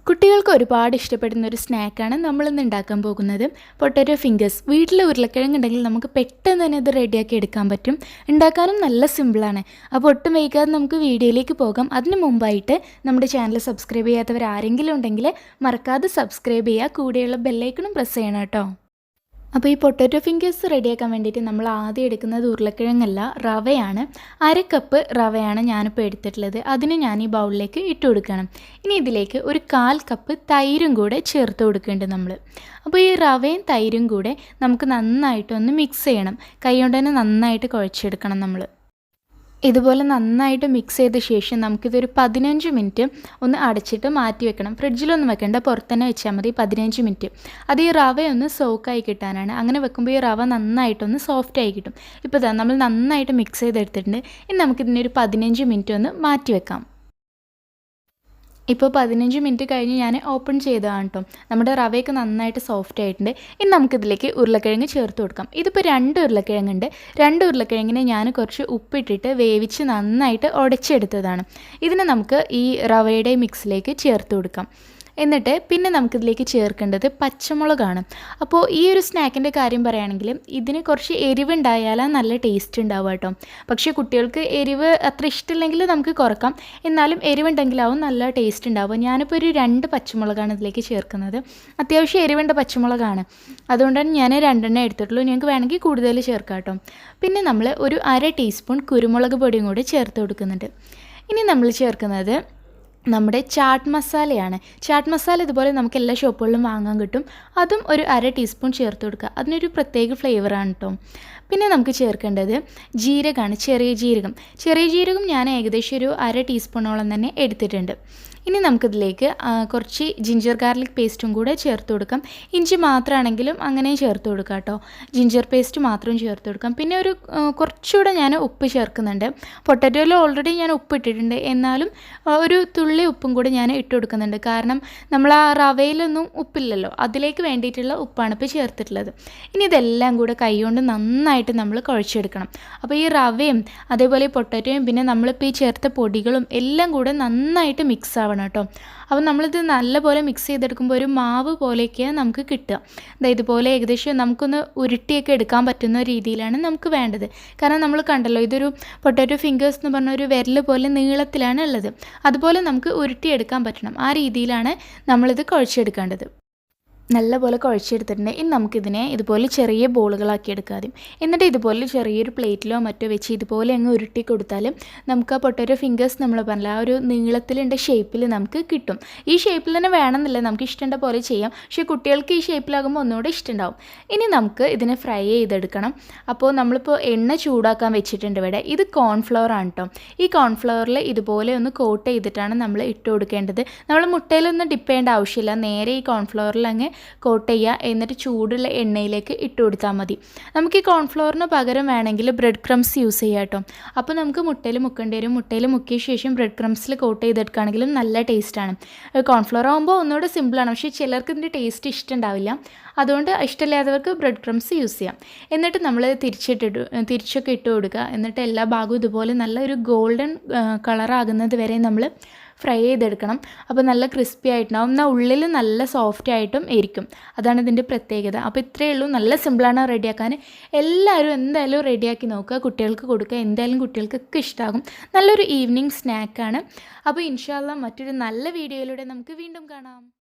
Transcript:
കുട്ടികൾക്ക് ഒരുപാട് ഇഷ്ടപ്പെടുന്ന ഒരു സ്നാക്കാണ് നമ്മളിന്ന് ഉണ്ടാക്കാൻ പോകുന്നത്. Potato fingers. വീട്ടിൽ ഉരുളക്കിഴങ്ങ് ഉണ്ടെങ്കിൽ നമുക്ക് പെട്ടെന്ന് തന്നെ ഇത് റെഡിയാക്കി എടുക്കാൻ പറ്റും. ഉണ്ടാക്കാനും നല്ല സിമ്പിളാണ്. അപ്പോൾ ഒട്ടും വൈകാതെ നമുക്ക് വീഡിയോയിലേക്ക് പോകാം. അതിന് മുമ്പായിട്ട് നമ്മുടെ ചാനൽ സബ്സ്ക്രൈബ് ചെയ്യാത്തവർ ആരെങ്കിലും ഉണ്ടെങ്കിൽ മറക്കാതെ സബ്സ്ക്രൈബ് ചെയ്യുക. കൂടെയുള്ള ബെല്ലൈക്കണും പ്രസ് ചെയ്യണം കേട്ടോ. അപ്പോൾ ഈ പൊട്ടാറ്റോ ഫിംഗേഴ്സ് റെഡിയാക്കാൻ വേണ്ടിയിട്ട് നമ്മൾ ആദ്യം എടുക്കുന്നത് ഉരുളക്കിഴങ്ങല്ല, റവയാണ്. 1/2 കപ്പ് റവയാണ് ഞാനിപ്പോൾ എടുത്തിട്ടുള്ളത്. അതിന് ഞാൻ ഈ ബൗളിലേക്ക് ഇട്ട് കൊടുക്കണം. ഇനി ഇതിലേക്ക് ഒരു 1/4 കപ്പ് തൈരും കൂടെ ചേർത്ത് കൊടുക്കുന്നുണ്ട് നമ്മൾ. അപ്പോൾ ഈ റവയും തൈരും കൂടെ നമുക്ക് നന്നായിട്ടൊന്ന് മിക്സ് ചെയ്യണം. കൈ കൊണ്ട് തന്നെ നന്നായിട്ട് കുഴച്ചെടുക്കണം നമ്മൾ. ഇതുപോലെ നന്നായിട്ട് മിക്സ് ചെയ്ത ശേഷം നമുക്കിതൊരു 15 മിനിറ്റ് ഒന്ന് അടച്ചിട്ട് മാറ്റി വെക്കണം. ഫ്രിഡ്ജിലൊന്നും വെക്കേണ്ട, പുറത്ത് തന്നെ വെച്ചാൽ മതി 15 മിനിറ്റ്. അത് ഈ റവയൊന്ന് സോക്കായി കിട്ടാനാണ്. അങ്ങനെ വെക്കുമ്പോൾ ഈ റവ നന്നായിട്ടൊന്ന് സോഫ്റ്റായി കിട്ടും. ഇപ്പോൾ നമ്മൾ നന്നായിട്ട് മിക്സ് ചെയ്തെടുത്തിട്ടുണ്ട്. ഇനി നമുക്കിതിനൊരു 15 മിനിറ്റ് ഒന്ന് മാറ്റി വെക്കാം. ഇപ്പോൾ 15 മിനിറ്റ് കഴിഞ്ഞ് ഞാൻ ഓപ്പൺ ചെയ്തതാണ് കേട്ടോ. നമ്മുടെ റവയൊക്കെ നന്നായിട്ട് സോഫ്റ്റ് ആയിട്ടുണ്ട്. ഇനി നമുക്കിതിലേക്ക് ഉരുളക്കിഴങ്ങ് ചേർത്ത് കൊടുക്കാം. ഇതിപ്പോൾ 2 ഉരുളക്കിഴങ്ങുണ്ട്. 2 ഉരുളക്കിഴങ്ങിനെ ഞാൻ കുറച്ച് ഉപ്പിട്ടിട്ട് വേവിച്ച് നന്നായിട്ട് ഉടച്ചെടുത്തതാണ്. ഇതിനെ നമുക്ക് ഈ റവയുടെ മിക്സിലേക്ക് ചേർത്ത് കൊടുക്കാം. എന്നിട്ട് പിന്നെ നമുക്കിതിലേക്ക് ചേർക്കേണ്ടത് പച്ചമുളകാണ്. അപ്പോൾ ഈ ഒരു സ്നാക്കിൻ്റെ കാര്യം പറയുകയാണെങ്കിൽ ഇതിന് കുറച്ച് എരിവുണ്ടായാലാണ് നല്ല ടേസ്റ്റ് ഉണ്ടാവുക കേട്ടോ. പക്ഷേ കുട്ടികൾക്ക് എരിവ് അത്ര ഇഷ്ടമില്ലെങ്കിൽ നമുക്ക് കുറക്കാം. എന്നാലും എരിവുണ്ടെങ്കിലാവും നല്ല ടേസ്റ്റ് ഉണ്ടാവുക. ഞാനിപ്പോൾ ഒരു 2 പച്ചമുളകാണ് ഇതിലേക്ക് ചേർക്കുന്നത്. അത്യാവശ്യം എരിവേണ്ട പച്ചമുളകാണ്, അതുകൊണ്ടാണ് ഞാൻ 2 എടുത്തിട്ടുള്ളൂ. നിങ്ങൾക്ക് വേണമെങ്കിൽ കൂടുതൽ ചേർക്കാം കേട്ടോ. പിന്നെ നമ്മൾ ഒരു 1/2 ടീസ്പൂൺ കുരുമുളക് പൊടിയും കൂടി ചേർത്ത് കൊടുക്കുന്നുണ്ട്. ഇനി നമ്മൾ ചേർക്കുന്നത് നമ്മുടെ ചാട്ട് മസാലയാണ്. ചാട്ട് മസാല ഇതുപോലെ നമുക്ക് എല്ലാ ഷോപ്പുകളിലും വാങ്ങാൻ കിട്ടും. അതും ഒരു 1/2 ടീസ്പൂൺ ചേർത്ത് കൊടുക്കുക. അതിനൊരു പ്രത്യേക ഫ്ലേവറാണ് കേട്ടോ. പിന്നെ നമുക്ക് ചേർക്കേണ്ടത് ജീരകമാണ്, ചെറിയ ജീരകം. ചെറിയ ജീരകം ഞാൻ ഏകദേശം ഒരു 1/2 ടീസ്പൂണോളം തന്നെ എടുത്തിട്ടുണ്ട്. ഇനി നമുക്കിതിലേക്ക് കുറച്ച് ജിഞ്ചർ ഗാർലിക് പേസ്റ്റും കൂടെ ചേർത്ത് കൊടുക്കാം. ഇഞ്ചി മാത്രമാണെങ്കിലും അങ്ങനെ ചേർത്ത് കൊടുക്കാം കേട്ടോ. ജിഞ്ചർ പേസ്റ്റ് മാത്രം ചേർത്ത് കൊടുക്കാം. പിന്നെ ഒരു കുറച്ചുകൂടെ ഞാൻ ഉപ്പ് ചേർക്കുന്നുണ്ട്. പൊട്ടാറ്റോയിൽ ഓൾറെഡി ഞാൻ ഉപ്പ് ഇട്ടിട്ടുണ്ട്, എന്നാലും ഒരു തുള്ളി ഉപ്പും കൂടെ ഞാൻ ഇട്ട് കൊടുക്കുന്നുണ്ട്. കാരണം നമ്മൾ ആ റവയിലൊന്നും ഉപ്പില്ലല്ലോ, അതിലേക്ക് വേണ്ടിയിട്ടുള്ള ഉപ്പാണ് ഇപ്പോൾ ചേർത്തിട്ടുള്ളത്. ഇനി ഇതെല്ലാം കൂടെ കൈകൊണ്ട് നന്നായിട്ട് നമ്മൾ കുഴച്ചെടുക്കണം. അപ്പോൾ ഈ റവയും അതേപോലെ പൊട്ടാറ്റോയും പിന്നെ നമ്മളിപ്പോൾ ഈ ചേർത്ത പൊടികളും എല്ലാം കൂടെ നന്നായിട്ട് മിക്സ് ആവണം കേട്ടോ. അപ്പോൾ നമ്മളിത് നല്ലപോലെ മിക്സ് ചെയ്തെടുക്കുമ്പോൾ ഒരു മാവ് പോലെയൊക്കെയാണ് നമുക്ക് കിട്ടുക. ഇതുപോലെ ഏകദേശം നമുക്കൊന്ന് ഉരുട്ടിയൊക്കെ എടുക്കാൻ പറ്റുന്ന രീതിയിലാണ് നമുക്ക് വേണ്ടത്. കാരണം നമ്മൾ കണ്ടല്ലോ, ഇതൊരു പൊട്ടാറ്റോ ഫിംഗേഴ്സ് എന്ന് പറഞ്ഞ ഒരു വിരൽ പോലെ നീളത്തിലാണ് ഉള്ളത്. അതുപോലെ നമുക്ക് ഉരുട്ടിയെടുക്കാൻ പറ്റണം. ആ രീതിയിലാണ് നമ്മളിത് കുഴച്ചെടുക്കേണ്ടത്. നല്ലപോലെ കുഴച്ചെടുത്തിട്ടുണ്ട്. ഇനി നമുക്കിതിനെ ഇതുപോലെ ചെറിയ ബോളുകളാക്കി എടുക്കാം. എന്നിട്ട് ഇതുപോലെ ചെറിയൊരു പ്ലേറ്റിലോ മറ്റോ വെച്ച് ഇതുപോലെ അങ്ങ് ഉരുട്ടി കൊടുത്താലും നമുക്ക് ആ പൊട്ടാറ്റോ ഫിംഗേഴ്സ് നമ്മൾ പറഞ്ഞില്ല ആ ഒരു നീളത്തിലുള്ള ഷേപ്പിൽ നമുക്ക് കിട്ടും. ഈ ഷേപ്പിൽ തന്നെ വേണമെന്നില്ല, നമുക്ക് ഇഷ്ടമുള്ള പോലെ ചെയ്യാം. പക്ഷേ കുട്ടികൾക്ക് ഈ ഷേപ്പിലാകുമ്പോൾ ഒന്നുകൂടെ ഇഷ്ടമുണ്ടാവും. ഇനി നമുക്ക് ഇതിനെ ഫ്രൈ ചെയ്തെടുക്കണം. അപ്പോൾ നമ്മളിപ്പോൾ എണ്ണ ചൂടാക്കാൻ വെച്ചിട്ടുണ്ട് ഇവിടെ. ഇത് കോൺഫ്ലവർ ആണ് കേട്ടോ. ഈ കോൺഫ്ലവറിൽ ഇതുപോലെ ഒന്ന് കോട്ട് ചെയ്തിട്ടാണ് നമ്മൾ ഇട്ട് കൊടുക്കേണ്ടത്. നമ്മൾ മുട്ടയിലൊന്നും ഡിപ്പ് ചെയ്യേണ്ട ആവശ്യമില്ല. നേരെ ഈ കോൺഫ്ലവറിൽ അങ്ങ് കോട്ട് ചെയ്യുക. എന്നിട്ട് ചൂടുള്ള എണ്ണയിലേക്ക് ഇട്ട് കൊടുത്താൽ മതി. നമുക്ക് ഈ കോൺഫ്ലവറിന് പകരം വേണമെങ്കിൽ ബ്രെഡ് ക്രംസ് യൂസ് ചെയ്യാം കേട്ടോ. അപ്പോൾ നമുക്ക് മുട്ടയിൽ മുക്കേണ്ടി വരും. മുട്ടയിൽ മുക്കിയ ശേഷം ബ്രെഡ് ക്രംസിൽ കോട്ട് ചെയ്തെടുക്കുകയാണെങ്കിലും നല്ല ടേസ്റ്റാണ്. കോൺഫ്ലവർ ആകുമ്പോൾ ഒന്നുകൂടെ സിമ്പിളാണ്. പക്ഷേ ചിലർക്ക് ഇതിൻ്റെ ടേസ്റ്റ് ഇഷ്ടമുണ്ടാവില്ല. അതുകൊണ്ട് ഇഷ്ടമില്ലാത്തവർക്ക് ബ്രെഡ് ക്രംസ് യൂസ് ചെയ്യാം. എന്നിട്ട് നമ്മൾ തിരിച്ചൊക്കെ ഇട്ട് കൊടുക്കുക. എന്നിട്ട് എല്ലാ ഭാഗവും ഇതുപോലെ നല്ലൊരു ഗോൾഡൻ കളറാകുന്നത് വരെ നമ്മൾ ഫ്രൈ ചെയ്തെടുക്കണം. അപ്പോൾ നല്ല ക്രിസ്പി ആയിട്ടുണ്ടാവും. എന്നാൽ ഉള്ളിൽ നല്ല സോഫ്റ്റ് ആയിട്ടും ഇരിക്കും. അതാണ് ഇതിൻ്റെ പ്രത്യേകത. അപ്പോൾ ഇത്രയേ ഉള്ളൂ. നല്ല സിമ്പിളാണ് റെഡിയാക്കാൻ. എല്ലാവരും എന്തായാലും റെഡിയാക്കി നോക്കുക, കുട്ടികൾക്ക് കൊടുക്കുക. എന്തായാലും കുട്ടികൾക്കൊക്കെ ഇഷ്ടമാകും. നല്ലൊരു ഈവനിങ് സ്നാക്കാണ്. അപ്പോൾ ഇൻഷാ അല്ലാഹ് മറ്റൊരു നല്ല വീഡിയോയിലൂടെ നമുക്ക് വീണ്ടും കാണാം.